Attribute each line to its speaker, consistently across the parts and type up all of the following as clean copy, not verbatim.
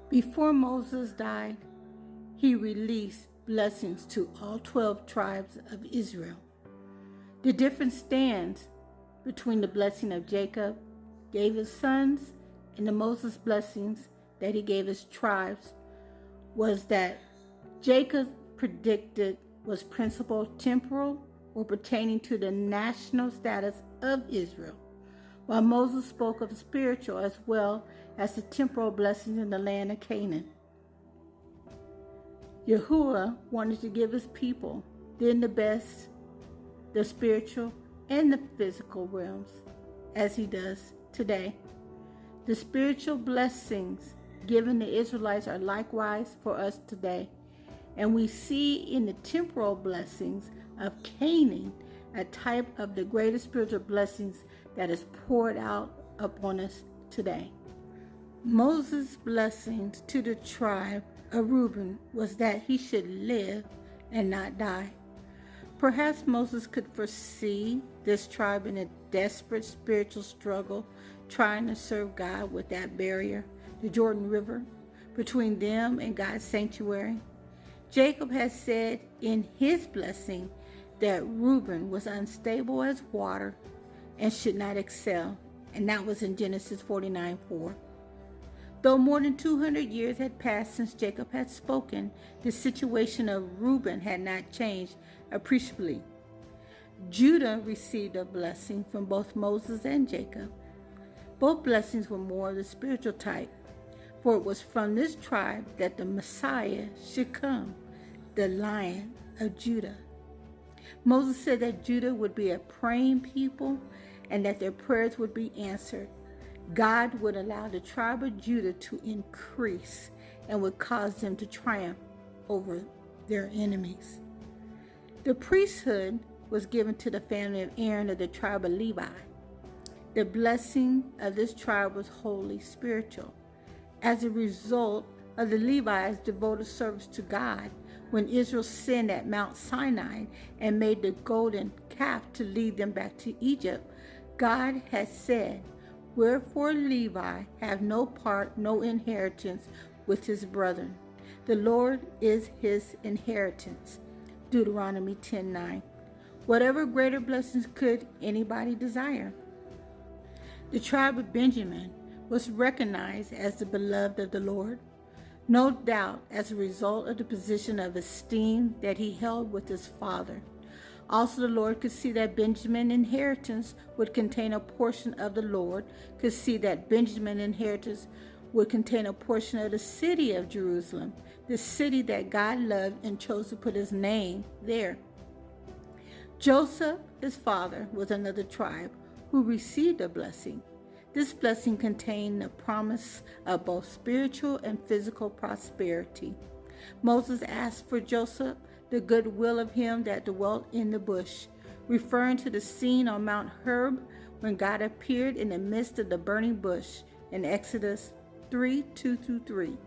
Speaker 1: Before Moses died, he released blessings to all 12 tribes of Israel. The difference stands between the blessing of Jacob gave his sons and the Moses blessings that he gave his tribes was that Jacob predicted was principal temporal or pertaining to the national status of Israel, while Moses spoke of the spiritual as well as the temporal blessings in the land of Canaan. Yahuwah wanted to give his people then the best, the spiritual and the physical realms, as he does today. The spiritual blessings given the Israelites are likewise for us today, and we see in the temporal blessings of Canaan a type of the greatest spiritual blessings that is poured out upon us today. Moses' blessings to the tribe of Reuben was that he should live and not die. Perhaps Moses could foresee this tribe in a desperate spiritual struggle, trying to serve God with that barrier, the Jordan River, between them and God's sanctuary. Jacob has said in his blessing that Reuben was unstable as water and should not excel, and that was in Genesis 49:4. Though more than 200 years had passed since Jacob had spoken, the situation of Reuben had not changed appreciably. Judah received a blessing from both Moses and Jacob. Both blessings were more of the spiritual type, for it was from this tribe that the Messiah should come, the Lion of Judah. Moses said that Judah would be a praying people and that their prayers would be answered. God would allow the tribe of Judah to increase and would cause them to triumph over their enemies. The priesthood was given to the family of Aaron of the tribe of Levi. The blessing of this tribe was wholly spiritual. As a result of the Levites' devoted service to God, when Israel sinned at Mount Sinai and made the golden calf to lead them back to Egypt, God has said, "Wherefore Levi have no part, no inheritance with his brethren. The Lord is his inheritance." Deuteronomy 10:9. Whatever greater blessings could anybody desire? The tribe of Benjamin was recognized as the beloved of the Lord, no doubt as a result of the position of esteem that he held with his father. Also, the Lord could see that Benjamin's inheritance would contain a portion of the Lord, could see that Benjamin's inheritance would contain a portion of the city of Jerusalem, the city that God loved and chose to put his name there. Joseph, his father, was another tribe who received a blessing. This blessing contained the promise of both spiritual and physical prosperity. Moses asked for Joseph the goodwill of him that dwelt in the bush, referring to the scene on Mount Horeb when God appeared in the midst of the burning bush in Exodus 3:2-3.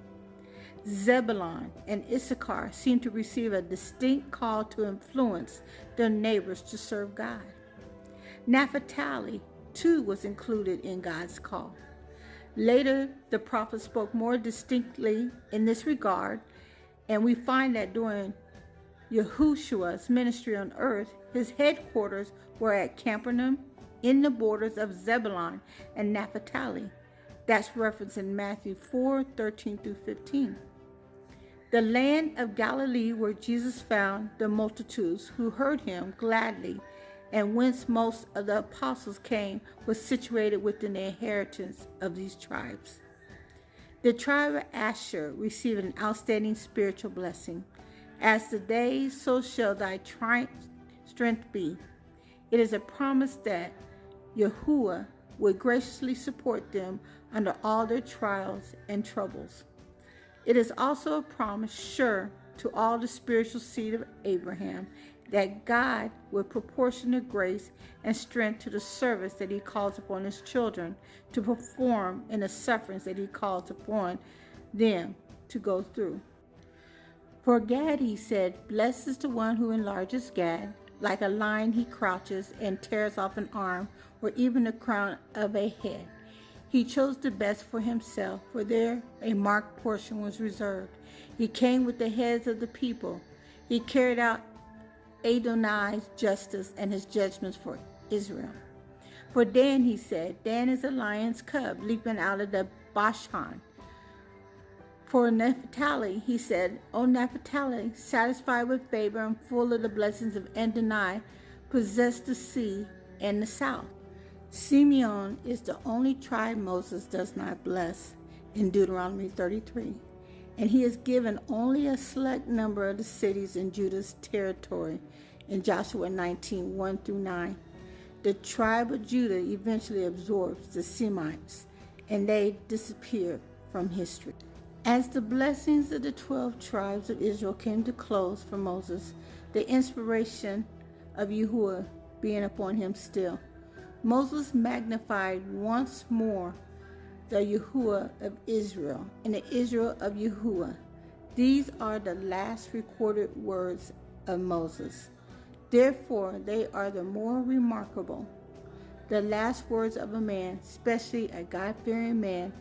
Speaker 1: Zebulun and Issachar seemed to receive a distinct call to influence their neighbors to serve God. Naphtali, too, was included in God's call. Later, the prophet spoke more distinctly in this regard, and we find that during Yahushua's ministry on earth, his headquarters were at Capernaum in the borders of Zebulun and Naphtali. That's referenced in Matthew 4:13-15. The land of Galilee where Jesus found the multitudes who heard him gladly and whence most of the apostles came was situated within the inheritance of these tribes. The tribe of Asher received an outstanding spiritual blessing. As the day, so shall thy strength be. It is a promise that Yahuwah would graciously support them under all their trials and troubles. It is also a promise sure to all the spiritual seed of Abraham that God would proportion the grace and strength to the service that he calls upon his children to perform in the sufferings that he calls upon them to go through. For Gad, he said, "Blessed is the one who enlarges Gad. Like a lion he crouches and tears off an arm or even the crown of a head. He chose the best for himself, for there a marked portion was reserved. He came with the heads of the people. He carried out Adonai's justice and his judgments for Israel. For Dan, he said, Dan is a lion's cub leaping out of the Bashan. For Naphtali, he said, O Naphtali, satisfied with favor and full of the blessings of Adonai, possess the sea and the south. Simeon is the only tribe Moses does not bless in Deuteronomy 33, and he is given only a select number of the cities in Judah's territory in Joshua 19, 1-9. The tribe of Judah eventually absorbs the Semites, and they disappear from history. As the blessings of the 12 tribes of Israel came to close for Moses, the inspiration of Yahuwah being upon him still, Moses magnified once more the Yahuwah of Israel and the Israel of Yahuwah. These are the last recorded words of Moses. Therefore, they are the more remarkable. The last words of a man, especially a God-fearing man,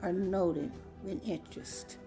Speaker 1: are noted with interest.